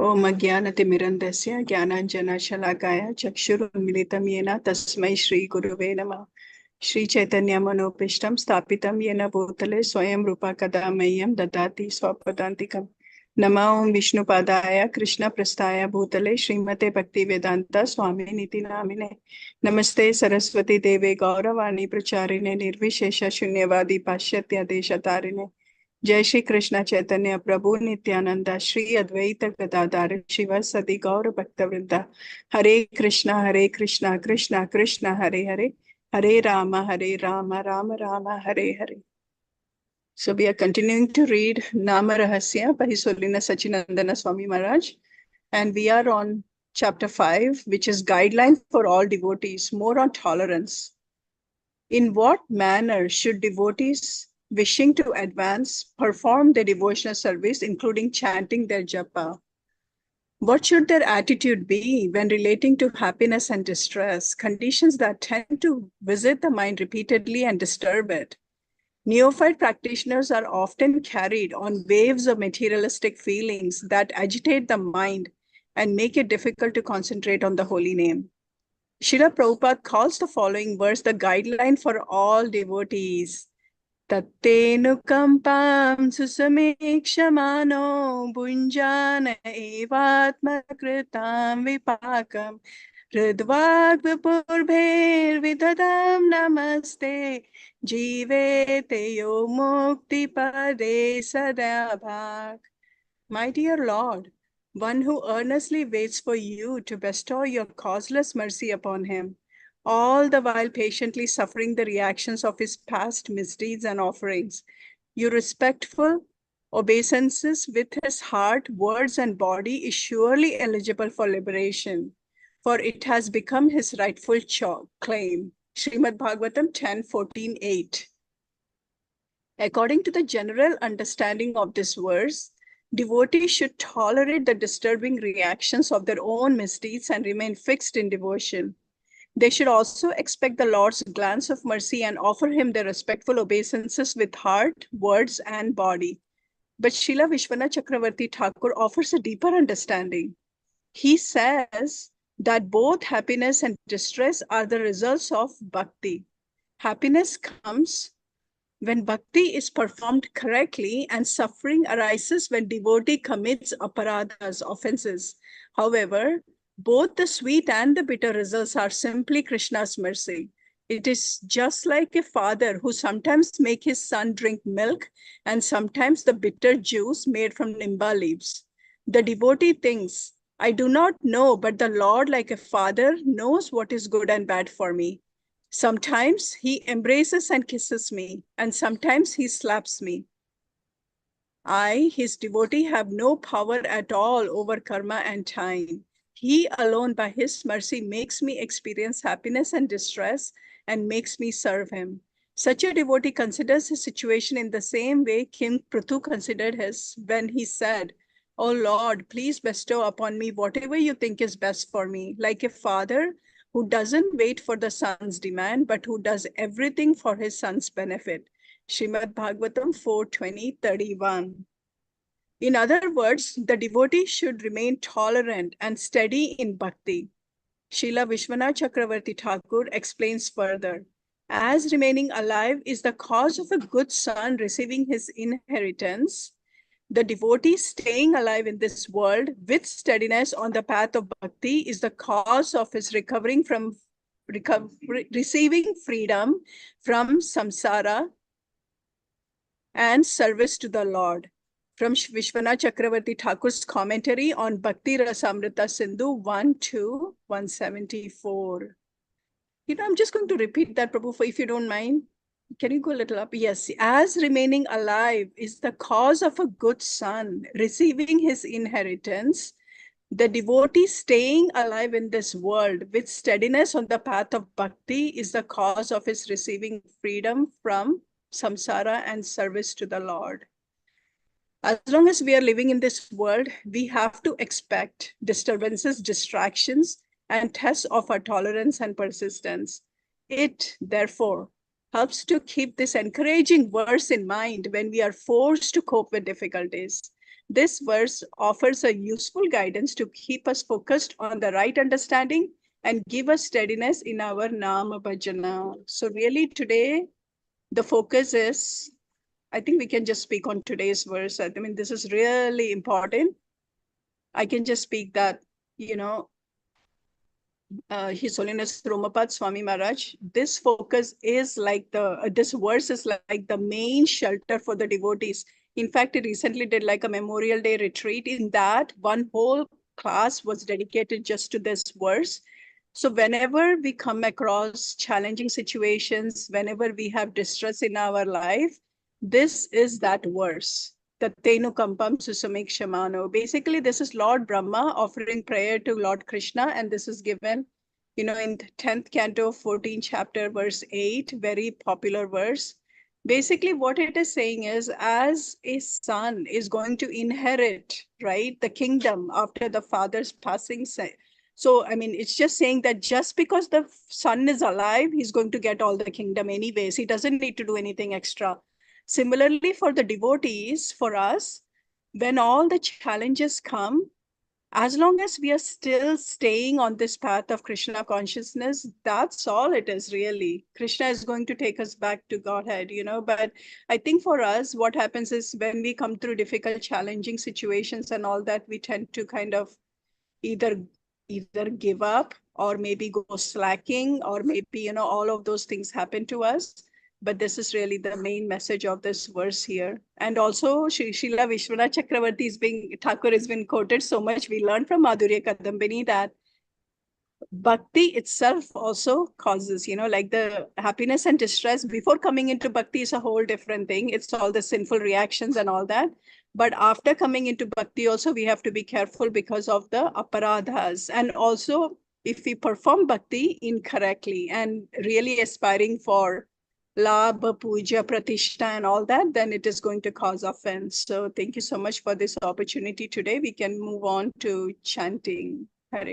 ओम अज्ञानतिमिरन्धस्य ज्ञानाञ्जनशलाकाय चक्षुरुन्मिलितं येन तस्मै श्रीगुरुवे नमः। श्रीचैतन्यमनोभीष्टं स्थापितं येन भूतले स्वयं रूपा कदा मह्यं ददाति स्वपदान्तिकम्। नमः ओं विष्णुपादाय कृष्णप्रस्थाय भूतले श्रीमते भक्तिवेदान्त स्वामिनिति नामिने। नमस्ते सरस्वती देवे गौरवाणी प्रचारिणे निर्विशेष शून्यवादी पाश्चात्य देशतारिणे। जय श्री कृष्ण चैतन्य प्रभु नित्यानंद श्री अद्वैत गदाधर शिव सदि गौर भक्तवृंदा। हरे कृष्णा कृष्णा कृष्णा हरे हरे, हरे Ram Ram Ram Hare Hare. So we are continuing to read Nama Rahasya by His Holiness Sachinandana Swami Maharaj, and we are on chapter 5, which is guideline for all devotees, more on tolerance. In what manner should devotees wishing to advance perform their devotional service, including chanting their japa? What should their attitude be when relating to happiness and distress, conditions that tend to visit the mind repeatedly and disturb it? Neophyte practitioners are often carried on waves of materialistic feelings that agitate the mind and make it difficult to concentrate on the holy name. Srila Prabhupada calls the following verse the guideline for all devotees. Tattenukampam susamekshamano bunjana evatmakritam vipakam hridvagvipurбher vidadam namaste jivete yo mukti pade sadabhak. My dear Lord, one who earnestly waits for you to bestow your causeless mercy upon him, all the while patiently suffering the reactions of his past misdeeds and offerings. Your respectful obeisances with his heart, words, and body is surely eligible for liberation, for it has become his rightful claim. Srimad Bhagavatam 10:14-8. According to the general understanding of this verse, devotees should tolerate the disturbing reactions of their own misdeeds and remain fixed in devotion. They should also expect the Lord's glance of mercy and offer him their respectful obeisances with heart, words, and body. But Srila Vishwanath Chakravarti Thakur offers a deeper understanding. He says that both happiness and distress are the results of bhakti. Happiness comes when bhakti is performed correctly, and suffering arises when devotee commits aparadhas, offenses. However, both the sweet and the bitter results are simply Krishna's mercy. It is just like a father who sometimes makes his son drink milk and sometimes the bitter juice made from nimba leaves. The devotee thinks, I do not know, but the Lord, like a father, knows what is good and bad for me. Sometimes he embraces and kisses me, and sometimes he slaps me. I, his devotee, have no power at all over karma and time. He alone, by his mercy, makes me experience happiness and distress and makes me serve him. Such a devotee considers his situation in the same way King Prithu considered his when he said, Oh Lord, please bestow upon me whatever you think is best for me, like a father who doesn't wait for the son's demand, but who does everything for his son's benefit. Srimad Bhagavatam 4:20-31. In other words, the devotee should remain tolerant and steady in bhakti. Srila Vishwanath Chakravarti Thakur explains further. As remaining alive is the cause of a good son receiving his inheritance, the devotee staying alive in this world with steadiness on the path of bhakti is the cause of his receiving freedom from samsara and service to the Lord. From Vishwanath Chakravarti Thakur's commentary on Bhakti Rasamrita Sindhu 1-174. I'm just going to repeat that, Prabhu, if you don't mind. Can you go a little up? Yes. As remaining alive is the cause of a good son receiving his inheritance, the devotee staying alive in this world with steadiness on the path of bhakti is the cause of his receiving freedom from samsara and service to the Lord. As long as we are living in this world, we have to expect disturbances, distractions, and tests of our tolerance and persistence. It, therefore, helps to keep this encouraging verse in mind when we are forced to cope with difficulties. This verse offers a useful guidance to keep us focused on the right understanding and give us steadiness in our Nama Bhajana. So really today, the focus is, I think we can just speak on today's verse. I mean, this is really important. I can just speak that, His Holiness Romapad Swami Maharaj, this focus is like this verse is like the main shelter for the devotees. In fact, he recently did like a Memorial Day retreat. In that, one whole class was dedicated just to this verse. So whenever we come across challenging situations, whenever we have distress in our life, this is that verse. Tattenu kampam susamik shamano. Basically, this is Lord Brahma offering prayer to Lord Krishna, and this is given, in 10th canto, 14th chapter, verse 8, very popular verse. Basically, what it is saying is, as a son is going to inherit, right, the kingdom after the father's passing. So, I mean, it's just saying that just because the son is alive, he's going to get all the kingdom anyways. He doesn't need to do anything extra. Similarly, for the devotees, for us, when all the challenges come, as long as we are still staying on this path of Krishna consciousness, that's all it is really. Krishna is going to take us back to Godhead, But I think for us, what happens is when we come through difficult, challenging situations and all that, we tend to kind of either give up or maybe go slacking, or maybe all of those things happen to us. But this is really the main message of this verse here. And also Srila Vishwanath Chakravarti is being Thakur has been quoted so much. We learned from Madhurya Kadambini that bhakti itself also causes, like the happiness and distress before coming into bhakti is a whole different thing. It's all the sinful reactions and all that. But after coming into bhakti also, we have to be careful because of the aparadhas. And also, if we perform bhakti incorrectly and really aspiring for labha, puja, pratishtha and all that, then it is going to cause offense. So thank you so much for this opportunity today. We can move on to chanting. Hare